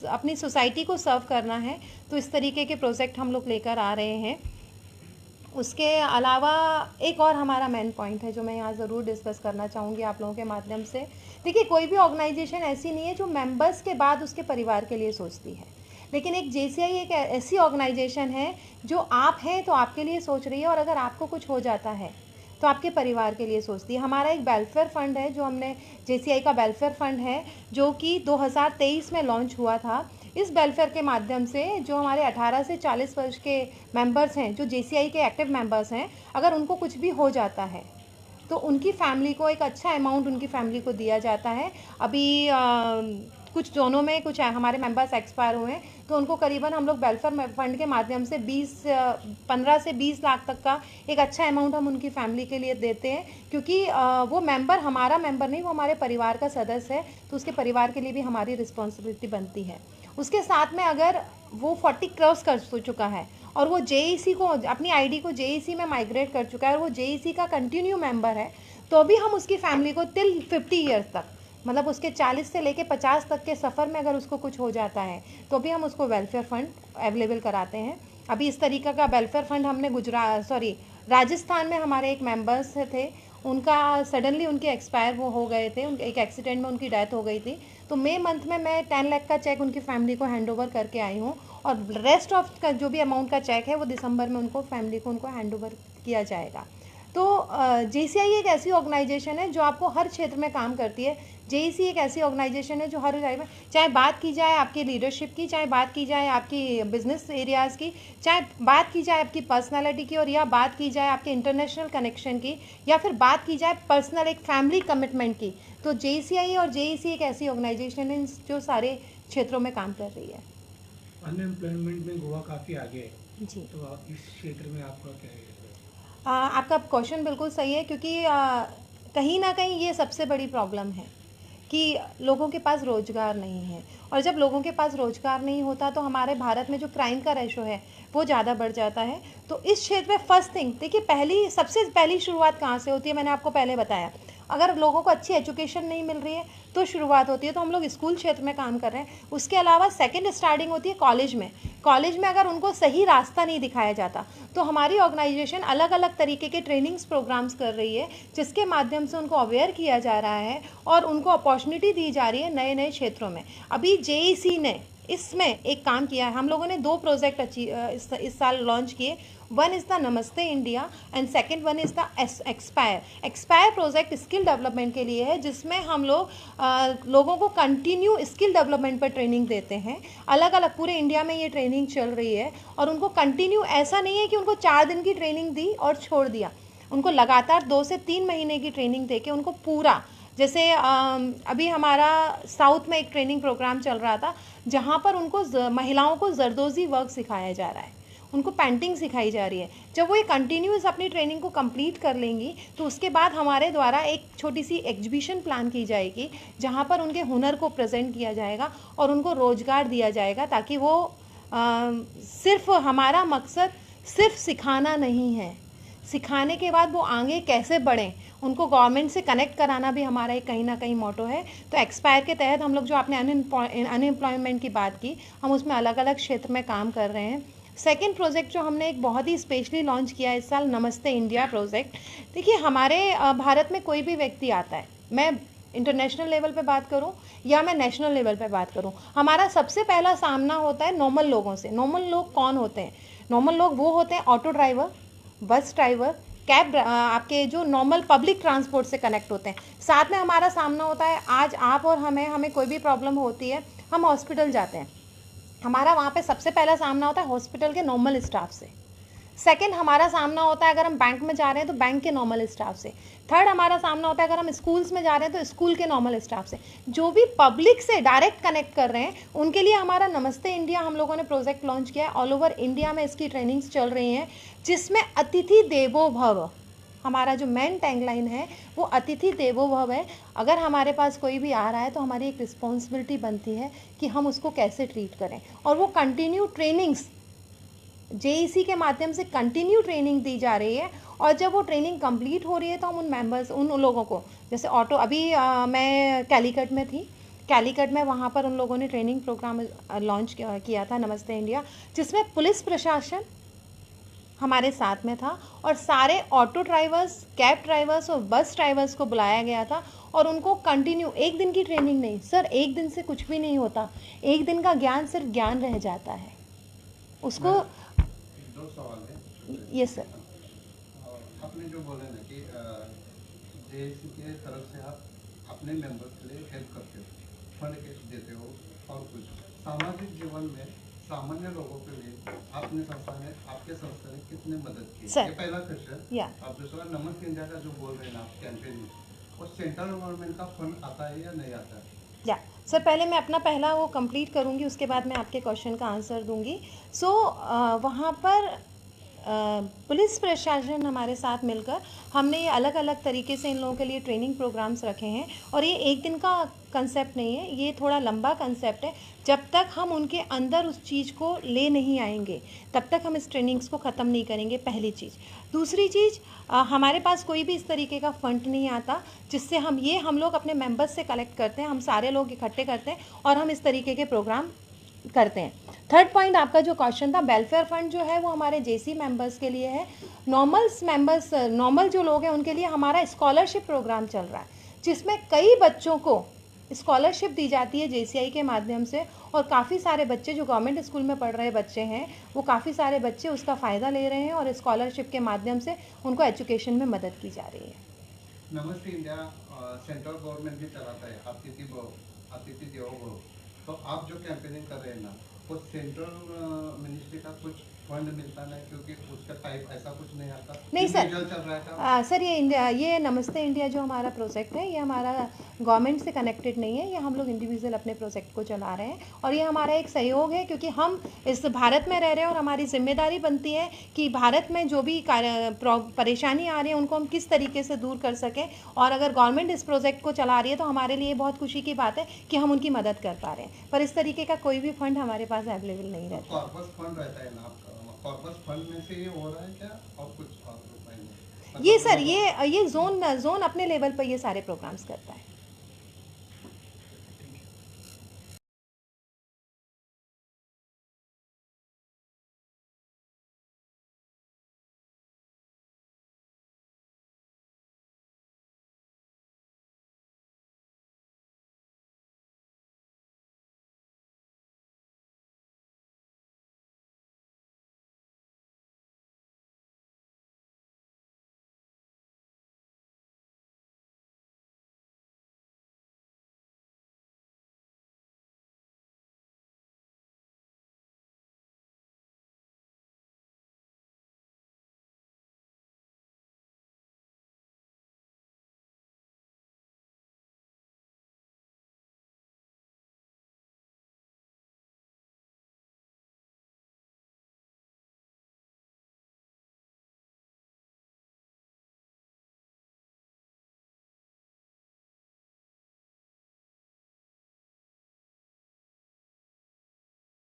अपनी सोसाइटी को सर्व करना है, तो इस तरीके के प्रोजेक्ट हम लोग लेकर आ रहे हैं। उसके अलावा एक और हमारा मेन पॉइंट है जो मैं यहाँ ज़रूर डिस्कस करना चाहूँगी आप लोगों के माध्यम से। देखिए, कोई भी ऑर्गेनाइजेशन ऐसी नहीं है जो मेंबर्स के बाद उसके परिवार के लिए सोचती है, लेकिन एक जेसीआई एक ऐसी ऑर्गेनाइजेशन है जो आप हैं तो आपके लिए सोच रही है, और अगर आपको कुछ हो जाता है तो आपके परिवार के लिए सोचती है। हमारा एक वेलफेयर फंड है जो हमने जेसीआई का वेलफेयर फंड है जो कि 2023 में लॉन्च हुआ था। इस वेलफेयर के माध्यम से जो हमारे 18 से 40 वर्ष के मेंबर्स हैं, जो जेसीआई के एक्टिव मेंबर्स हैं, अगर उनको कुछ भी हो जाता है तो उनकी फैमिली को एक अच्छा अमाउंट उनकी फैमिली को दिया जाता है। अभी कुछ जोनों में कुछ हमारे मेंबर्स एक्सपायर हुए हैं, तो उनको करीबन हम लोग वेलफेयर फंड के माध्यम से 15 से 20 लाख तक का एक अच्छा अमाउंट हम उनकी फैमिली के लिए देते हैं, क्योंकि वो मेंबर हमारा मेंबर नहीं, वो हमारे परिवार का सदस्य है, तो उसके परिवार के लिए भी हमारी रिस्पॉन्सिबिलिटी बनती है। उसके साथ में अगर वो 40 क्रॉस कर चुका है और वो जेईसी को अपनी आईडी को जेईसी में माइग्रेट कर चुका है और वो जेईसी का कंटिन्यू मेंबर है, तो भी हम उसकी फैमिली को टिल 50 ईयर्स तक, मतलब उसके 40 से लेके 50 तक के सफ़र में अगर उसको कुछ हो जाता है तो भी हम उसको वेलफेयर फंड अवेलेबल कराते हैं। अभी इस तरीक़े का वेलफेयर फंड हमने राजस्थान में हमारे एक मेंबर्स थे, उनका सडनली उनके एक्सपायर वो हो गए थे, एक एक्सीडेंट में उनकी डेथ हो गई थी, तो मई मंथ में मैं 10 लाख का चेक उनकी फैमिली को हैंड ओवर करके आई हूँ, और रेस्ट ऑफ का जो भी अमाउंट का चेक है वो दिसंबर में उनको फैमिली को उनको हैंड ओवर किया जाएगा। तो जेसीआई एक ऐसी ऑर्गेनाइजेशन है जो आपको हर क्षेत्र में काम करती है। जेईसी एक ऐसी ऑर्गेनाइजेशन है जो हर जगह में, चाहे बात की जाए आपकी लीडरशिप की, चाहे बात की जाए आपकी बिजनेस एरियाज़ की, चाहे बात की जाए आपकी पर्सनालिटी की, और या बात की जाए आपके इंटरनेशनल कनेक्शन की, या फिर बात की जाए पर्सनल एक फैमिली कमिटमेंट की, तो जेसीआई और जेईसी एक ऐसी ऑर्गेनाइजेशन है जो सारे क्षेत्रों में काम कर रही है। अनएम्प्लॉयमेंट में गोवा काफ़ी आगे है जी, तो इस क्षेत्र में आपका क्या है? आपका क्वेश्चन बिल्कुल सही है, क्योंकि कहीं ना कहीं ये सबसे बड़ी प्रॉब्लम है कि लोगों के पास रोज़गार नहीं है, और जब लोगों के पास रोज़गार नहीं होता तो हमारे भारत में जो क्राइम का रेशो है वो ज़्यादा बढ़ जाता है। तो इस क्षेत्र में फर्स्ट थिंग, देखिए, सबसे पहली शुरुआत कहाँ से होती है, मैंने आपको पहले बताया, अगर लोगों को अच्छी एजुकेशन नहीं मिल रही है तो शुरुआत होती है, तो हम लोग स्कूल क्षेत्र में काम कर रहे हैं। उसके अलावा सेकंड स्टार्टिंग होती है कॉलेज में। कॉलेज में अगर उनको सही रास्ता नहीं दिखाया जाता तो हमारी ऑर्गेनाइजेशन अलग अलग तरीके के ट्रेनिंग्स प्रोग्राम्स कर रही है, जिसके माध्यम से उनको अवेयर किया जा रहा है और उनको अपॉर्चुनिटी दी जा रही है नए नए क्षेत्रों में। अभी जेईसी ने इसमें एक काम किया है, हम लोगों ने 2 प्रोजेक्ट इस साल लॉन्च किए। वन इज़ द नमस्ते India and second one is the expire project skill development के लिए है, जिसमें हम लोग लोगों को कंटिन्यू स्किल डेवलपमेंट पर ट्रेनिंग देते हैं। अलग अलग पूरे इंडिया में ये ट्रेनिंग चल रही है, और उनको कंटिन्यू, ऐसा नहीं है कि उनको 4 दिन की ट्रेनिंग दी और छोड़ दिया, उनको लगातार 2 से 3 महीने की ट्रेनिंग दे के उनको पूरा, जैसे अभी हमारा साउथ में एक ट्रेनिंग प्रोग्राम चल रहा था जहाँ पर उनको महिलाओं को जरदोजी वर्क सिखाया जा रहा है, उनको पेंटिंग सिखाई जा रही है। जब वो ये कंटिन्यूस अपनी ट्रेनिंग को कंप्लीट कर लेंगी तो उसके बाद हमारे द्वारा एक छोटी सी एग्जीबिशन प्लान की जाएगी जहाँ पर उनके हुनर को प्रेजेंट किया जाएगा और उनको रोज़गार दिया जाएगा, ताकि वो सिर्फ, हमारा मकसद सिर्फ सिखाना नहीं है, सिखाने के बाद वो आगे कैसे बढ़ें, उनको गवर्नमेंट से कनेक्ट कराना भी हमारा एक कहीं ना कहीं मोटो है। तो एक्सपायर के तहत हम लोग, जो आपने अनएम्प्लॉयमेंट की बात की, हम उसमें अलग अलग क्षेत्र में काम कर रहे हैं। सेकेंड प्रोजेक्ट जो हमने एक बहुत ही स्पेशली लॉन्च किया इस साल, नमस्ते इंडिया प्रोजेक्ट। देखिए, हमारे भारत में कोई भी व्यक्ति आता है, मैं इंटरनेशनल लेवल पे बात करूं या मैं नेशनल लेवल पे बात करूं, हमारा सबसे पहला सामना होता है नॉर्मल लोगों से। नॉर्मल लोग कौन होते हैं? नॉर्मल लोग वो होते हैं auto driver, bus driver, cab, आपके जो नॉर्मल पब्लिक ट्रांसपोर्ट से कनेक्ट होते हैं। साथ में हमारा सामना होता है, आज आप और हमें कोई भी प्रॉब्लम होती है, हम हॉस्पिटल जाते हैं, हमारा वहाँ पे सबसे पहला सामना होता है हॉस्पिटल के नॉर्मल स्टाफ से। सेकंड हमारा सामना होता है अगर हम बैंक में जा रहे हैं तो बैंक के नॉर्मल स्टाफ से। थर्ड हमारा सामना होता है अगर हम स्कूल्स में जा रहे हैं तो स्कूल के नॉर्मल स्टाफ से। जो भी पब्लिक से डायरेक्ट कनेक्ट कर रहे हैं उनके लिए हमारा नमस्ते इंडिया हम लोगों ने प्रोजेक्ट लॉन्च किया है। ऑल ओवर इंडिया में इसकी ट्रेनिंग्स चल रही हैं, जिसमें अतिथि देवो भव, हमारा जो मेन टैगलाइन है वो अतिथि देवो भव है। अगर हमारे पास कोई भी आ रहा है तो हमारी एक रिस्पॉन्सिबिलिटी बनती है कि हम उसको कैसे ट्रीट करें, और वो कंटिन्यू ट्रेनिंग्स जेईसी के माध्यम से कंटिन्यू ट्रेनिंग दी जा रही है। और जब वो ट्रेनिंग कंप्लीट हो रही है तो हम उन लोगों को, जैसे ऑटो, अभी मैं कैलीकट में थी, कैलीकट में, वहाँ पर उन लोगों ने ट्रेनिंग प्रोग्राम लॉन्च किया था, नमस्ते इंडिया, जिसमें पुलिस प्रशासन हमारे साथ में था और सारे ऑटो ड्राइवर्स, कैब ड्राइवर्स और बस ड्राइवर्स को बुलाया गया था और उनको कंटिन्यू, एक दिन की ट्रेनिंग नहीं सर, एक दिन से कुछ भी नहीं होता, एक दिन का ज्ञान सिर्फ ज्ञान रह जाता है उसको। दो सवाल है। ये सर, आपने जो बोला ना कि जेएसी के तरफ से आप अपने मेंबर्स के लिए हेल्प करते हो, फंड देते हो और कुछ सामाजिक जीवन में सामान्य लोगों के लिए आपने संस्था ने, आपके संस्था ने कितने मदद की? सर, ये पहला क्वेश्चन। या आप दूसरा, नमस्ते इंडिया का जो बोल रहे हैं आप कैंपेन में, वो सेंट्रल गवर्नमेंट का फंड आता है या नहीं आता है? या सर, पहले मैं अपना पहला वो कंप्लीट करूँगी, उसके बाद मैं आपके क्वेश्चन का आंसर दूंगी। सो वहाँ पर पुलिस प्रशासन हमारे साथ मिलकर हमने ये अलग अलग तरीके से इन लोगों के लिए ट्रेनिंग प्रोग्राम्स रखे हैं और ये एक दिन का कंसेप्ट नहीं है, ये थोड़ा लंबा कंसेप्ट है। जब तक हम उनके अंदर उस चीज़ को ले नहीं आएंगे तब तक हम इस ट्रेनिंग्स को ख़त्म नहीं करेंगे, पहली चीज़। दूसरी चीज़, हमारे पास कोई भी इस तरीके का फंड नहीं आता जिससे हम लोग अपने मेंबर्स से कलेक्ट करते हैं, हम सारे लोग इकट्ठे करते हैं और हम इस तरीके के प्रोग्राम करते हैं। थर्ड पॉइंट, आपका जो क्वेश्चन था, वेलफेयर फंड जो है वो हमारे जेसी मेंबर्स के लिए है। नॉर्मल जो लोग हैं उनके लिए हमारा स्कॉलरशिप प्रोग्राम चल रहा है जिसमें कई बच्चों को स्कॉलरशिप दी जाती है जेसीआई के माध्यम से और काफ़ी सारे बच्चे जो गवर्नमेंट स्कूल में पढ़ रहे बच्चे हैं वो काफ़ी सारे बच्चे उसका फ़ायदा ले रहे हैं और स्कॉलरशिप के माध्यम से उनको एजुकेशन में मदद की जा रही है। नमस्ते इंडिया सेंट्रल गवर्नमेंट भी चलाता है, अतिथि देवो भव। तो आप जो कैंपेनिंग कर रहे हैं ना, वो सेंट्रल मिनिस्ट्री का कुछ फंड मिलता नहीं, क्योंकि उसका टाइप ऐसा कुछ नहीं आता? नहीं सर, चल रहा है सर ये नमस्ते इंडिया जो हमारा प्रोजेक्ट है ये हमारा गवर्नमेंट से कनेक्टेड नहीं है, ये हम लोग इंडिविजुअल अपने प्रोजेक्ट को चला रहे हैं और ये हमारा एक सहयोग है क्योंकि हम इस भारत में रह रहे हैं और हमारी जिम्मेदारी बनती है कि भारत में जो भी परेशानी आ रही है उनको हम किस तरीके से दूर कर सकें और अगर गवर्नमेंट इस प्रोजेक्ट को चला रही है तो हमारे लिए बहुत खुशी की बात है कि हम उनकी मदद कर पा रहे हैं, पर इस तरीके का कोई भी फंड हमारे पास अवेलेबल नहीं रहता। कॉर्पस फंड रहता है ना आपका, कॉर्पस फंड में से ये हो रहा है क्या और कुछ और उपाय नहीं? ये सर, ये जोन अपने लेवल पर ये सारे प्रोग्राम्स करता है।